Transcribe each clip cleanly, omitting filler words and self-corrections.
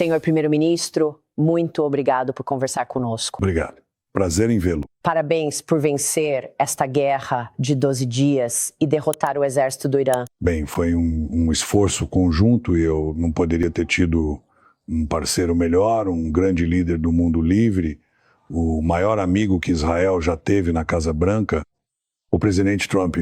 Senhor Primeiro-Ministro, muito obrigado por conversar conosco. Obrigado. Prazer em vê-lo. Parabéns por vencer esta guerra de 12 dias e derrotar o exército do Irã. Bem, foi um esforço conjunto e eu não poderia ter tido um parceiro melhor, um grande líder do mundo livre, o maior amigo que Israel já teve na Casa Branca. O presidente Trump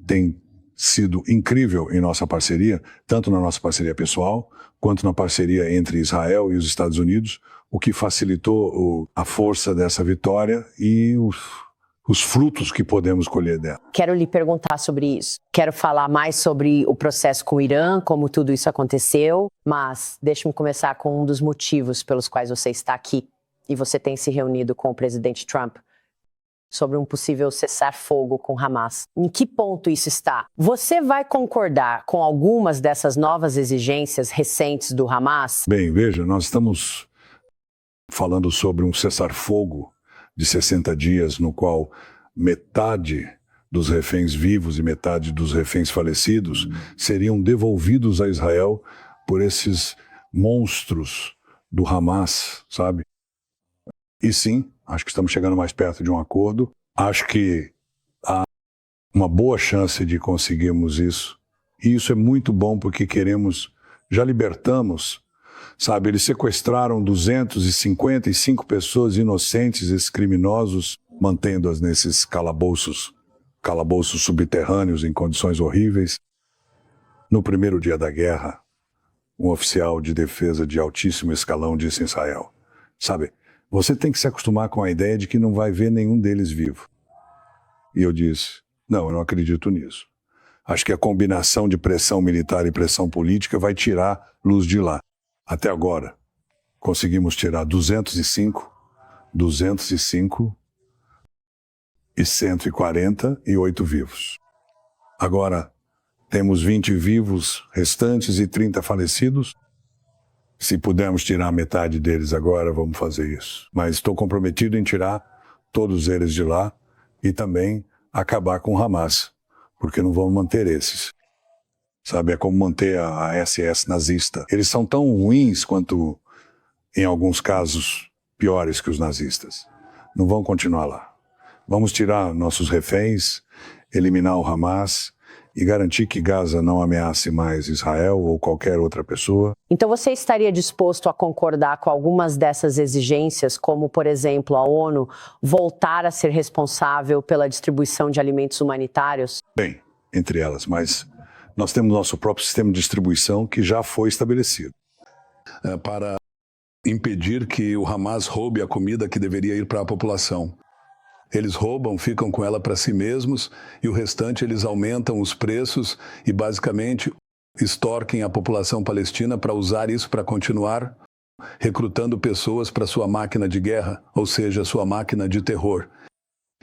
tem sido incrível em nossa parceria, tanto na nossa parceria pessoal, quanto na parceria entre Israel e os Estados Unidos, o que facilitou a força dessa vitória e os frutos que podemos colher dela. Quero lhe perguntar sobre isso. Quero falar mais sobre o processo com o Irã, como tudo isso aconteceu, mas deixe-me começar com um dos motivos pelos quais você está aqui e você tem se reunido com o presidente Trump sobre um possível cessar-fogo com Hamas. Em que ponto isso está? Você vai concordar com algumas dessas novas exigências recentes do Hamas? Bem, veja, nós estamos falando sobre um cessar-fogo de 60 dias, no qual metade dos reféns vivos e metade dos reféns falecidos seriam devolvidos a Israel por esses monstros do Hamas, sabe? E sim, acho que estamos chegando mais perto de um acordo. Acho que há uma boa chance de conseguirmos isso. E isso é muito bom porque já libertamos, sabe? Eles sequestraram 255 pessoas inocentes, esses criminosos, mantendo-as nesses calabouços subterrâneos em condições horríveis. No primeiro dia da guerra, um oficial de defesa de altíssimo escalão disse em Israel, sabe, você tem que se acostumar com a ideia de que não vai ver nenhum deles vivo. E eu disse, não, eu não acredito nisso. Acho que a combinação de pressão militar e pressão política vai tirar luz de lá. Até agora, conseguimos tirar 205 e 148 vivos. Agora, temos 20 vivos restantes e 30 falecidos. Se pudermos tirar metade deles agora, vamos fazer isso. Mas estou comprometido em tirar todos eles de lá e também acabar com o Hamas, porque não vamos manter esses. Sabe, é como manter a SS nazista. Eles são tão ruins quanto, em alguns casos, piores que os nazistas. Não vão continuar lá. Vamos tirar nossos reféns, eliminar o Hamas e garantir que Gaza não ameace mais Israel ou qualquer outra pessoa. Então você estaria disposto a concordar com algumas dessas exigências, como, por exemplo, a ONU voltar a ser responsável pela distribuição de alimentos humanitários? Bem, entre elas, mas nós temos nosso próprio sistema de distribuição que já foi estabelecido. Para impedir que o Hamas roube a comida que deveria ir para a população. Eles roubam, ficam com ela para si mesmos e o restante eles aumentam os preços e basicamente extorquem a população palestina para usar isso para continuar recrutando pessoas para sua máquina de guerra, ou seja, sua máquina de terror.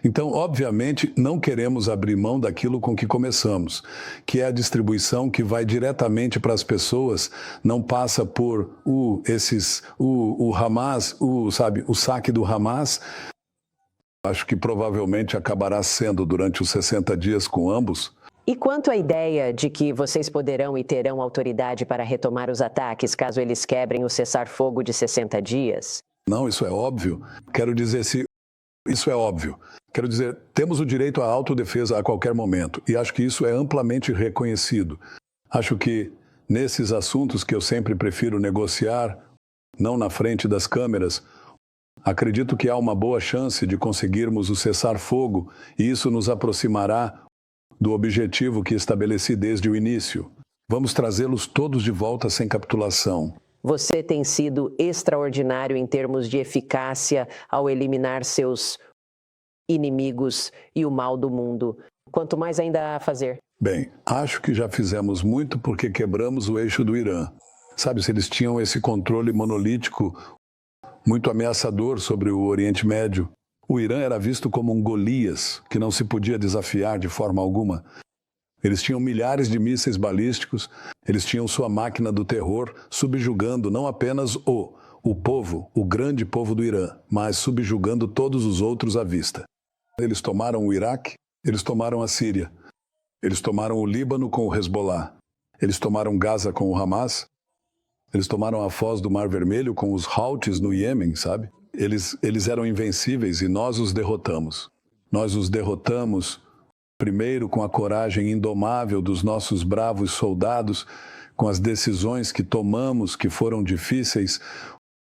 Então, obviamente, não queremos abrir mão daquilo com que começamos, que é a distribuição que vai diretamente para as pessoas, não passa por o Hamas, o saque do Hamas. Acho que provavelmente acabará sendo durante os 60 dias com ambos. E quanto à ideia de que vocês poderão e terão autoridade para retomar os ataques caso eles quebrem o cessar-fogo de 60 dias? Não, isso é óbvio. Quero dizer, isso é óbvio. Quero dizer, temos o direito à autodefesa a qualquer momento e acho que isso é amplamente reconhecido. Acho que nesses assuntos que eu sempre prefiro negociar, não na frente das câmeras, acredito que há uma boa chance de conseguirmos o cessar-fogo e isso nos aproximará do objetivo que estabeleci desde o início. Vamos trazê-los todos de volta sem capitulação. Você tem sido extraordinário em termos de eficácia ao eliminar seus inimigos e o mal do mundo. Quanto mais ainda há a fazer? Bem, acho que já fizemos muito porque quebramos o eixo do Irã. Sabe, se eles tinham esse controle monolítico muito ameaçador sobre o Oriente Médio. O Irã era visto como um Golias, que não se podia desafiar de forma alguma. Eles tinham milhares de mísseis balísticos, eles tinham sua máquina do terror, subjugando não apenas o povo, o grande povo do Irã, mas subjugando todos os outros à vista. Eles tomaram o Iraque, eles tomaram a Síria, eles tomaram o Líbano com o Hezbollah, eles tomaram Gaza com o Hamas, Eles tomaram a foz do Mar Vermelho com os Houthis no Iêmen, sabe? Eles eram invencíveis e nós os derrotamos. Nós os derrotamos primeiro com a coragem indomável dos nossos bravos soldados, com as decisões que tomamos que foram difíceis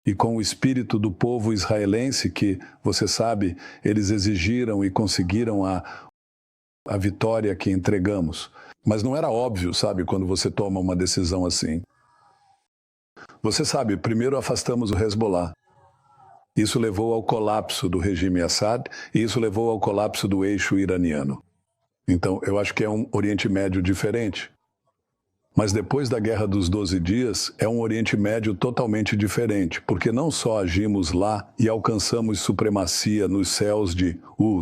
e com o espírito do povo israelense que, você sabe, eles exigiram e conseguiram a vitória que entregamos. Mas não era óbvio, sabe, quando você toma uma decisão assim. Você sabe, primeiro afastamos o Hezbollah. Isso levou ao colapso do regime Assad e isso levou ao colapso do eixo iraniano. Então, eu acho que é um Oriente Médio diferente. Mas depois da Guerra dos 12 Dias, é um Oriente Médio totalmente diferente, porque não só agimos lá e alcançamos supremacia nos céus de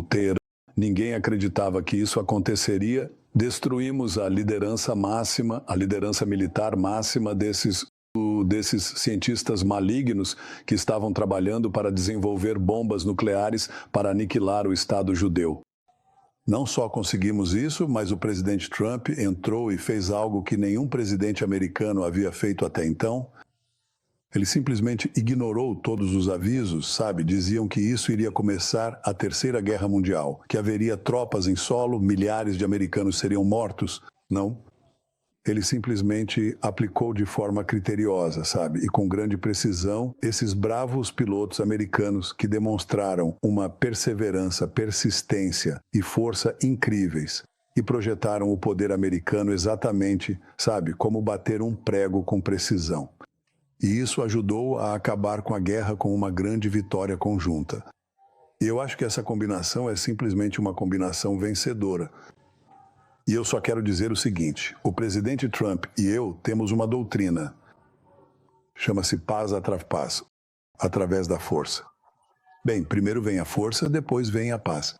Teherã, ninguém acreditava que isso aconteceria, destruímos a liderança máxima, a liderança militar máxima desses cientistas malignos que estavam trabalhando para desenvolver bombas nucleares para aniquilar o Estado judeu. Não só conseguimos isso, mas o presidente Trump entrou e fez algo que nenhum presidente americano havia feito até então. Ele simplesmente ignorou todos os avisos, sabe? Diziam que isso iria começar a Terceira Guerra Mundial, que haveria tropas em solo, milhares de americanos seriam mortos. Não. Ele simplesmente aplicou de forma criteriosa, sabe? E com grande precisão, esses bravos pilotos americanos que demonstraram uma perseverança, persistência e força incríveis e projetaram o poder americano exatamente, sabe? Como bater um prego com precisão. E isso ajudou a acabar com a guerra com uma grande vitória conjunta. E eu acho que essa combinação é simplesmente uma combinação vencedora. E eu só quero dizer o seguinte, o presidente Trump e eu temos uma doutrina, chama-se paz através da força. Bem, primeiro vem a força, depois vem a paz.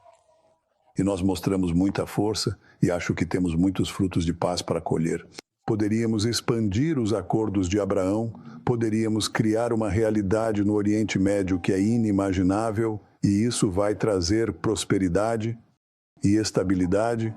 E nós mostramos muita força e acho que temos muitos frutos de paz para colher. Poderíamos expandir os acordos de Abraão, poderíamos criar uma realidade no Oriente Médio que é inimaginável e isso vai trazer prosperidade e estabilidade,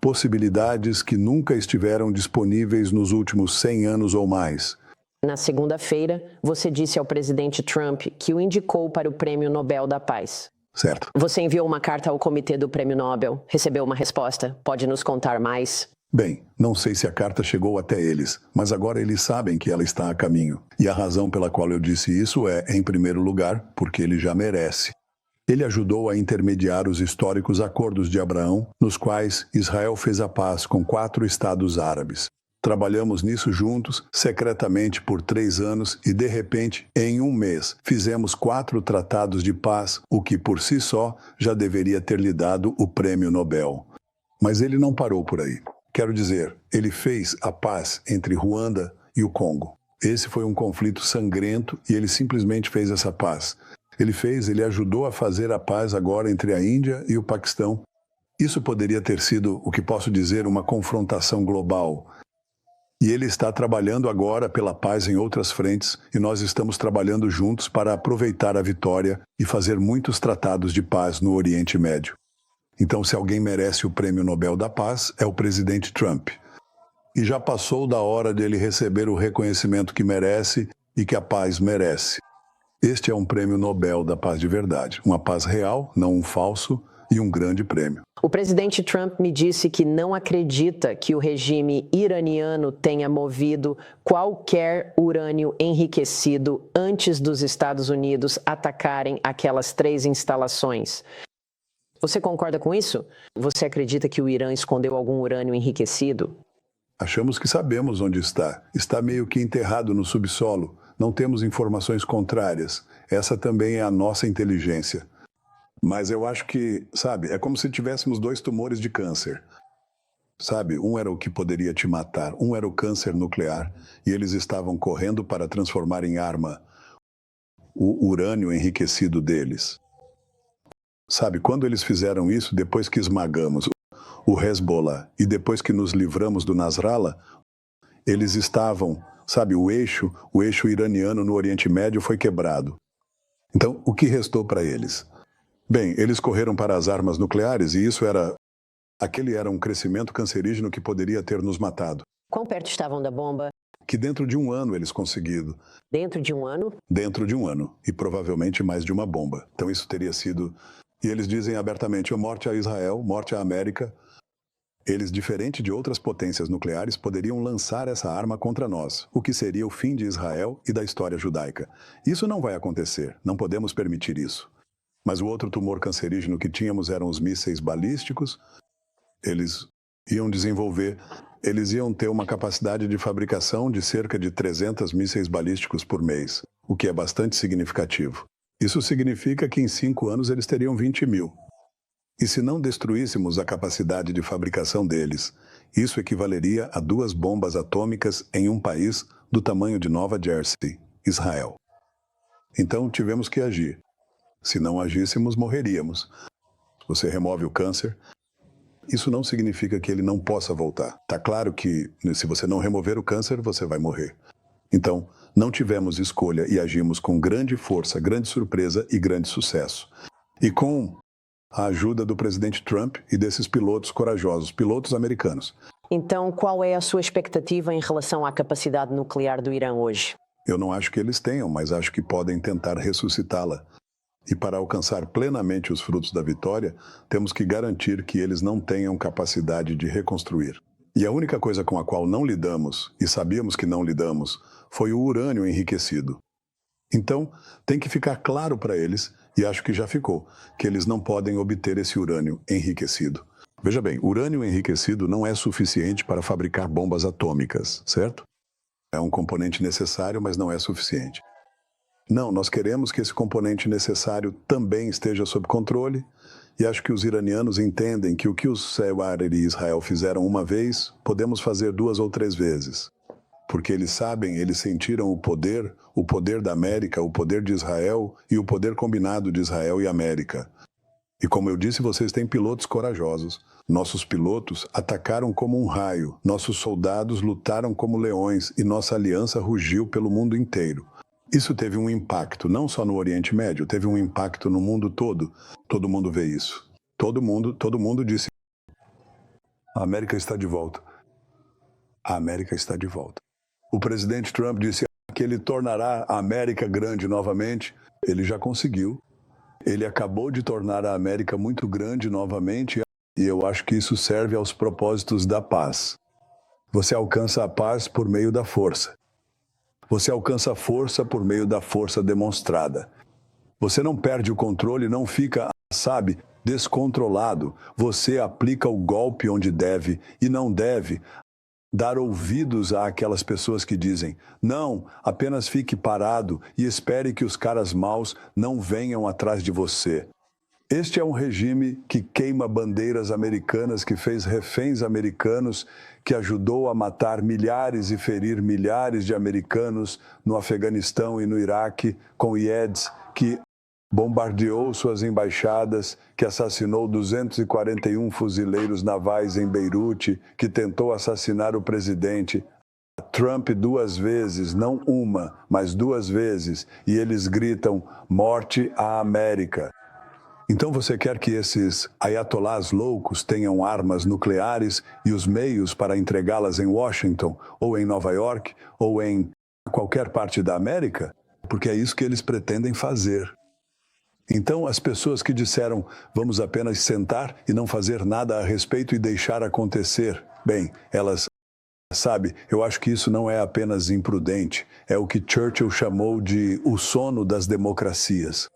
possibilidades que nunca estiveram disponíveis nos últimos 100 anos ou mais. Na segunda-feira, você disse ao presidente Trump que o indicou para o Prêmio Nobel da Paz. Certo. Você enviou uma carta ao comitê do Prêmio Nobel, recebeu uma resposta. Pode nos contar mais? Bem, não sei se a carta chegou até eles, mas agora eles sabem que ela está a caminho. E a razão pela qual eu disse isso é, em primeiro lugar, porque ele já merece. Ele ajudou a intermediar os históricos acordos de Abraão, nos quais Israel fez a paz com 4 estados árabes. Trabalhamos nisso juntos, secretamente por 3 anos e, de repente, em um mês, fizemos 4 tratados de paz, o que, por si só, já deveria ter lhe dado o Prêmio Nobel. Mas ele não parou por aí. Quero dizer, ele fez a paz entre Ruanda e o Congo. Esse foi um conflito sangrento e ele simplesmente fez essa paz. Ele ajudou a fazer a paz agora entre a Índia e o Paquistão. Isso poderia ter sido, o que posso dizer, uma confrontação global. E ele está trabalhando agora pela paz em outras frentes e nós estamos trabalhando juntos para aproveitar a vitória e fazer muitos tratados de paz no Oriente Médio. Então, se alguém merece o Prêmio Nobel da Paz, é o presidente Trump. E já passou da hora dele receber o reconhecimento que merece e que a paz merece. Este é um Prêmio Nobel da Paz de verdade. Uma paz real, não um falso, e um grande prêmio. O presidente Trump me disse que não acredita que o regime iraniano tenha movido qualquer urânio enriquecido antes dos Estados Unidos atacarem aquelas 3 instalações. Você concorda com isso? Você acredita que o Irã escondeu algum urânio enriquecido? Achamos que sabemos onde está. Está meio que enterrado no subsolo. Não temos informações contrárias. Essa também é a nossa inteligência. Mas eu acho que, sabe, é como se tivéssemos 2 tumores de câncer. Sabe, um era o que poderia te matar, um era o câncer nuclear. E eles estavam correndo para transformar em arma o urânio enriquecido deles. Sabe, quando eles fizeram isso, depois que esmagamos o Hezbollah e depois que nos livramos do Nasrallah, eles estavam, sabe, o eixo iraniano no Oriente Médio foi quebrado. Então, o que restou para eles? Bem, eles correram para as armas nucleares e aquele era um crescimento cancerígeno que poderia ter nos matado. Quão perto estavam da bomba? que dentro de um ano eles conseguiram. Dentro de um ano? Dentro de um ano. E provavelmente mais de uma bomba. Então isso teria sido... E eles dizem abertamente, morte a Israel, morte à América. Eles, diferente de outras potências nucleares, poderiam lançar essa arma contra nós, o que seria o fim de Israel e da história judaica. Isso não vai acontecer, não podemos permitir isso. Mas o outro tumor cancerígeno que tínhamos eram os mísseis balísticos. Eles iam desenvolver, eles iam ter uma capacidade de fabricação de cerca de 300 mísseis balísticos por mês, o que é bastante significativo. Isso significa que em 5 anos eles teriam 20 mil. E se não destruíssemos a capacidade de fabricação deles, isso equivaleria a 2 bombas atômicas em um país do tamanho de Nova Jersey, Israel. Então tivemos que agir. Se não agíssemos, morreríamos. Você remove o câncer. Isso não significa que ele não possa voltar. Está claro que se você não remover o câncer, você vai morrer. Então, não tivemos escolha e agimos com grande força, grande surpresa e grande sucesso. E com a ajuda do presidente Trump e desses pilotos corajosos, pilotos americanos. Então, qual é a sua expectativa em relação à capacidade nuclear do Irã hoje? Eu não acho que eles tenham, mas acho que podem tentar ressuscitá-la. E para alcançar plenamente os frutos da vitória, temos que garantir que eles não tenham capacidade de reconstruir. E a única coisa com a qual não lidamos, e sabíamos que não lidamos, foi o urânio enriquecido. Então, tem que ficar claro para eles, e acho que já ficou, que eles não podem obter esse urânio enriquecido. Veja bem, urânio enriquecido não é suficiente para fabricar bombas atômicas, certo? É um componente necessário, mas não é suficiente. Não, nós queremos que esse componente necessário também esteja sob controle, e acho que os iranianos entendem que o que os Sewar e Israel fizeram uma vez, podemos fazer 2 ou 3 vezes. Porque eles sabem, eles sentiram o poder da América, o poder de Israel e o poder combinado de Israel e América. E como eu disse, vocês têm pilotos corajosos. Nossos pilotos atacaram como um raio, nossos soldados lutaram como leões e nossa aliança rugiu pelo mundo inteiro. Isso teve um impacto, não só no Oriente Médio, teve um impacto no mundo todo. Todo mundo vê isso. Todo mundo disse, a América está de volta. A América está de volta. O presidente Trump disse que ele tornará a América grande novamente. Ele já conseguiu. Ele acabou de tornar a América muito grande novamente e eu acho que isso serve aos propósitos da paz. Você alcança a paz por meio da força. Você alcança a força por meio da força demonstrada. Você não perde o controle, não fica, descontrolado. Você aplica o golpe onde deve e não deve. Dar ouvidos àquelas pessoas que dizem, não, apenas fique parado e espere que os caras maus não venham atrás de você. Este é um regime que queima bandeiras americanas, que fez reféns americanos, que ajudou a matar milhares e ferir milhares de americanos no Afeganistão e no Iraque, com IEDs, que bombardeou suas embaixadas, que assassinou 241 fuzileiros navais em Beirute, que tentou assassinar o presidente. Trump 2 vezes, não uma, mas 2 vezes, e eles gritam, morte à América. Então você quer que esses ayatolás loucos tenham armas nucleares e os meios para entregá-las em Washington, ou em Nova York, ou em qualquer parte da América? Porque é isso que eles pretendem fazer. Então, as pessoas que disseram, vamos apenas sentar e não fazer nada a respeito e deixar acontecer, bem, elas, eu acho que isso não é apenas imprudente, é o que Churchill chamou de o sono das democracias.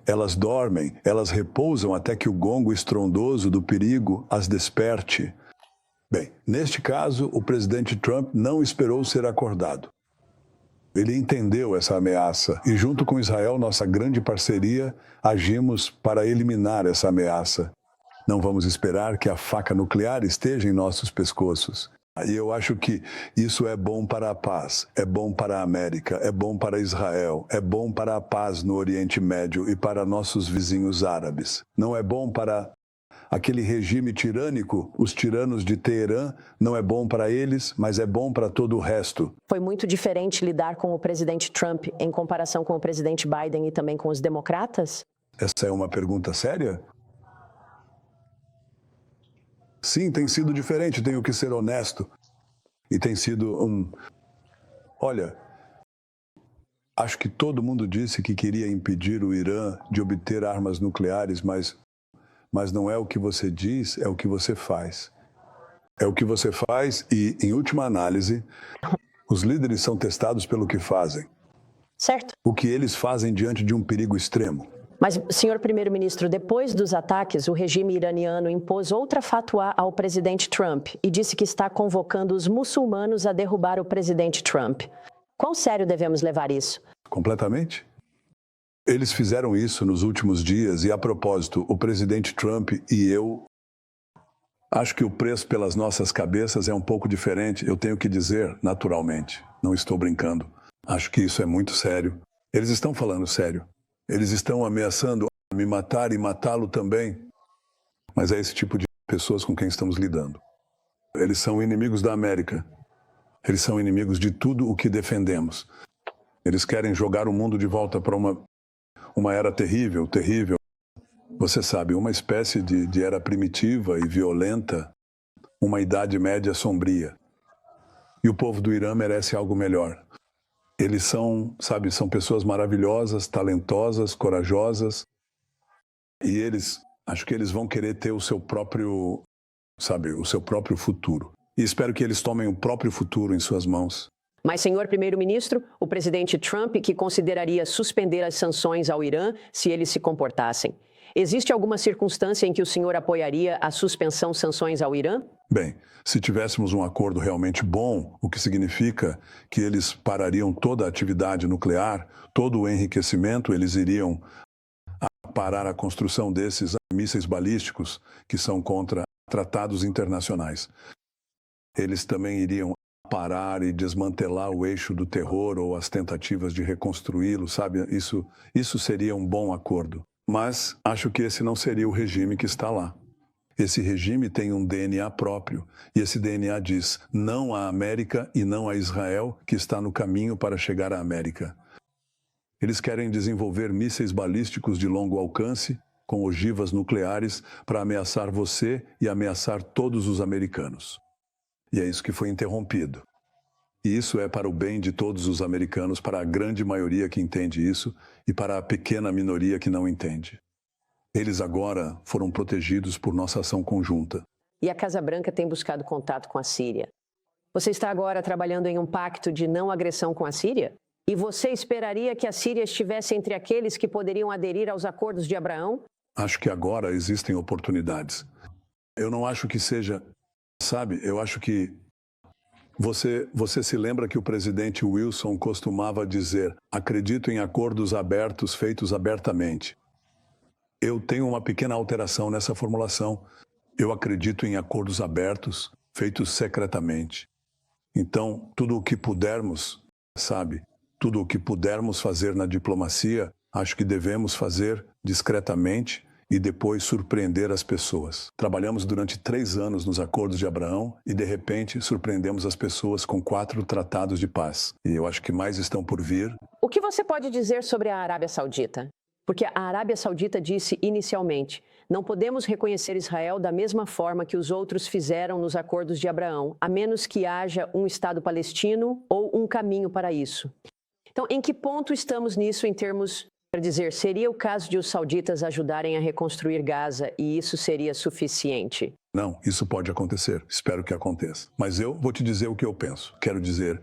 Elas dormem, elas repousam até que o gongo estrondoso do perigo as desperte. Bem, neste caso, o presidente Trump não esperou ser acordado. Ele entendeu essa ameaça e, junto com Israel, nossa grande parceria, agimos para eliminar essa ameaça. Não vamos esperar que a faca nuclear esteja em nossos pescoços. E eu acho que isso é bom para a paz, é bom para a América, é bom para Israel, é bom para a paz no Oriente Médio e para nossos vizinhos árabes. Não é bom para aquele regime tirânico, os tiranos de Teherã, não é bom para eles, mas é bom para todo o resto. Foi muito diferente lidar com o presidente Trump em comparação com o presidente Biden e também com os democratas? Essa é uma pergunta séria? Sim, tem sido diferente, tenho que ser honesto. E tem sido Olha, acho que todo mundo disse que queria impedir o Irã de obter armas nucleares, mas não é o que você diz, é o que você faz. É o que você faz e, em última análise, os líderes são testados pelo que fazem. Certo. O que eles fazem diante de um perigo extremo. Mas, senhor primeiro-ministro, depois dos ataques, o regime iraniano impôs outra fatwa ao presidente Trump e disse que está convocando os muçulmanos a derrubar o presidente Trump. Quão sério devemos levar isso? Completamente. Eles fizeram isso nos últimos dias e, a propósito, o presidente Trump e eu, acho que o preço pelas nossas cabeças é um pouco diferente, eu tenho que dizer, naturalmente. Não estou brincando. Acho que isso é muito sério. Eles estão falando sério. Eles estão ameaçando me matar e matá-lo também. Mas é esse tipo de pessoas com quem estamos lidando. Eles são inimigos da América. Eles são inimigos de tudo o que defendemos. Eles querem jogar o mundo de volta para uma era terrível, terrível. Você sabe, uma espécie de era primitiva e violenta, uma idade média sombria. E o povo do Irã merece algo melhor. Eles são, sabe, são pessoas maravilhosas, talentosas, corajosas. E eles, acho que eles vão querer ter o seu próprio, sabe, o seu próprio futuro. E espero que eles tomem o próprio futuro em suas mãos. Mas, senhor primeiro-ministro, o presidente Trump que consideraria suspender as sanções ao Irã se eles se comportassem. Existe alguma circunstância em que o senhor apoiaria a suspensão de sanções ao Irã? Bem, se tivéssemos um acordo realmente bom, o que significa que eles parariam toda a atividade nuclear, todo o enriquecimento, eles iriam parar a construção desses mísseis balísticos que são contra tratados internacionais. Eles também iriam parar e desmantelar o eixo do terror ou as tentativas de reconstruí-lo, sabe? Isso seria um bom acordo. Mas acho que esse não seria o regime que está lá. Esse regime tem um DNA próprio, e esse DNA diz não à América e não a Israel, que está no caminho para chegar à América. Eles querem desenvolver mísseis balísticos de longo alcance, com ogivas nucleares, para ameaçar você e ameaçar todos os americanos. E é isso que foi interrompido. E isso é para o bem de todos os americanos, para a grande maioria que entende isso e para a pequena minoria que não entende. Eles agora foram protegidos por nossa ação conjunta. E a Casa Branca tem buscado contato com a Síria. Você está agora trabalhando em um pacto de não agressão com a Síria? E você esperaria que a Síria estivesse entre aqueles que poderiam aderir aos acordos de Abraão? Acho que agora existem oportunidades. Eu não acho que seja... Sabe, eu acho que... Você se lembra que o presidente Wilson costumava dizer: acredito em acordos abertos feitos abertamente. Eu tenho uma pequena alteração nessa formulação. Eu acredito em acordos abertos feitos secretamente. Então, tudo o que pudermos, sabe, tudo o que pudermos fazer na diplomacia, acho que devemos fazer discretamente e depois surpreender as pessoas. Trabalhamos durante 3 anos nos acordos de Abraão e, de repente, surpreendemos as pessoas com 4 tratados de paz. E eu acho que mais estão por vir. O que você pode dizer sobre a Arábia Saudita? Porque a Arábia Saudita disse inicialmente: não podemos reconhecer Israel da mesma forma que os outros fizeram nos acordos de Abraão, a menos que haja um Estado palestino ou um caminho para isso. Então, em que ponto estamos nisso em termos... Quer dizer, seria o caso de os sauditas ajudarem a reconstruir Gaza e isso seria suficiente? Não, isso pode acontecer. Espero que aconteça. Mas eu vou te dizer o que eu penso. Quero dizer,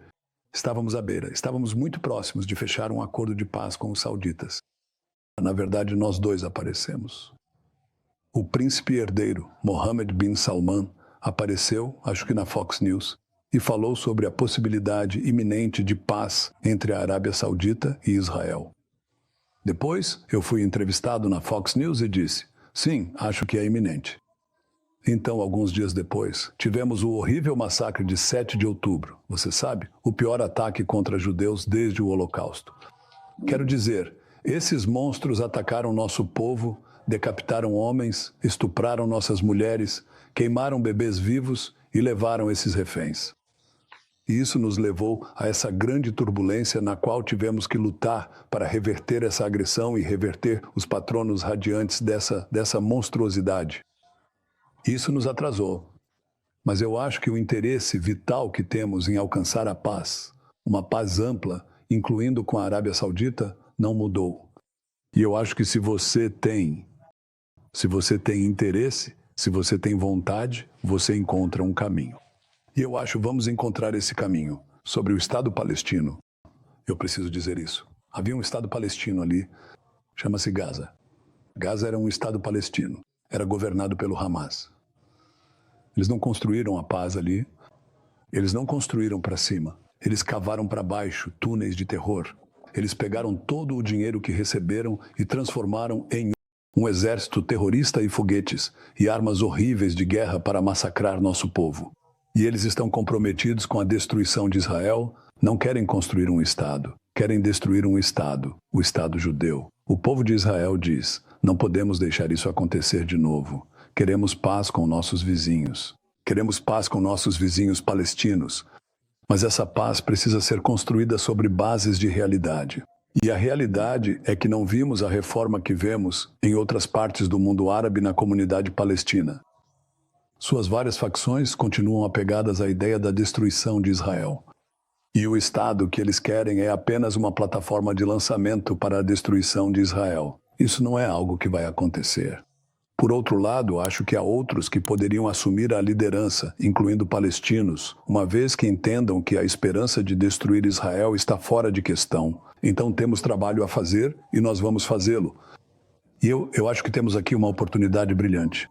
estávamos à beira, estávamos muito próximos de fechar um acordo de paz com os sauditas. Na verdade, nós dois aparecemos. O príncipe herdeiro, Mohammed bin Salman, apareceu, acho que na Fox News, e falou sobre a possibilidade iminente de paz entre a Arábia Saudita e Israel. Depois, eu fui entrevistado na Fox News e disse: sim, acho que é iminente. Então, alguns dias depois, tivemos o horrível massacre de 7 de outubro. Você sabe, o pior ataque contra judeus desde o Holocausto. Quero dizer, esses monstros atacaram nosso povo, decapitaram homens, estupraram nossas mulheres, queimaram bebês vivos e levaram esses reféns. E isso nos levou a essa grande turbulência na qual tivemos que lutar para reverter essa agressão e reverter os patronos radiantes dessa monstruosidade. Isso nos atrasou. Mas eu acho que o interesse vital que temos em alcançar a paz, uma paz ampla, incluindo com a Arábia Saudita, não mudou. E eu acho que se você tem interesse, se você tem vontade, você encontra um caminho. E eu acho, vamos encontrar esse caminho. Sobre o Estado palestino, eu preciso dizer isso. Havia um Estado palestino ali, chama-se Gaza. Gaza era um Estado palestino, era governado pelo Hamas. Eles não construíram a paz ali, eles não construíram para cima, eles cavaram para baixo túneis de terror. Eles pegaram todo o dinheiro que receberam e transformaram em um exército terrorista e foguetes e armas horríveis de guerra para massacrar nosso povo. E eles estão comprometidos com a destruição de Israel, não querem construir um Estado, querem destruir um Estado, o Estado judeu. O povo de Israel diz, não podemos deixar isso acontecer de novo. Queremos paz com nossos vizinhos. Queremos paz com nossos vizinhos palestinos. Mas essa paz precisa ser construída sobre bases de realidade. E a realidade é que não vimos a reforma que vemos em outras partes do mundo árabe na comunidade palestina. Suas várias facções continuam apegadas à ideia da destruição de Israel. E o Estado que eles querem é apenas uma plataforma de lançamento para a destruição de Israel. Isso não é algo que vai acontecer. Por outro lado, acho que há outros que poderiam assumir a liderança, incluindo palestinos, uma vez que entendam que a esperança de destruir Israel está fora de questão. Então temos trabalho a fazer e nós vamos fazê-lo. E eu acho que temos aqui uma oportunidade brilhante.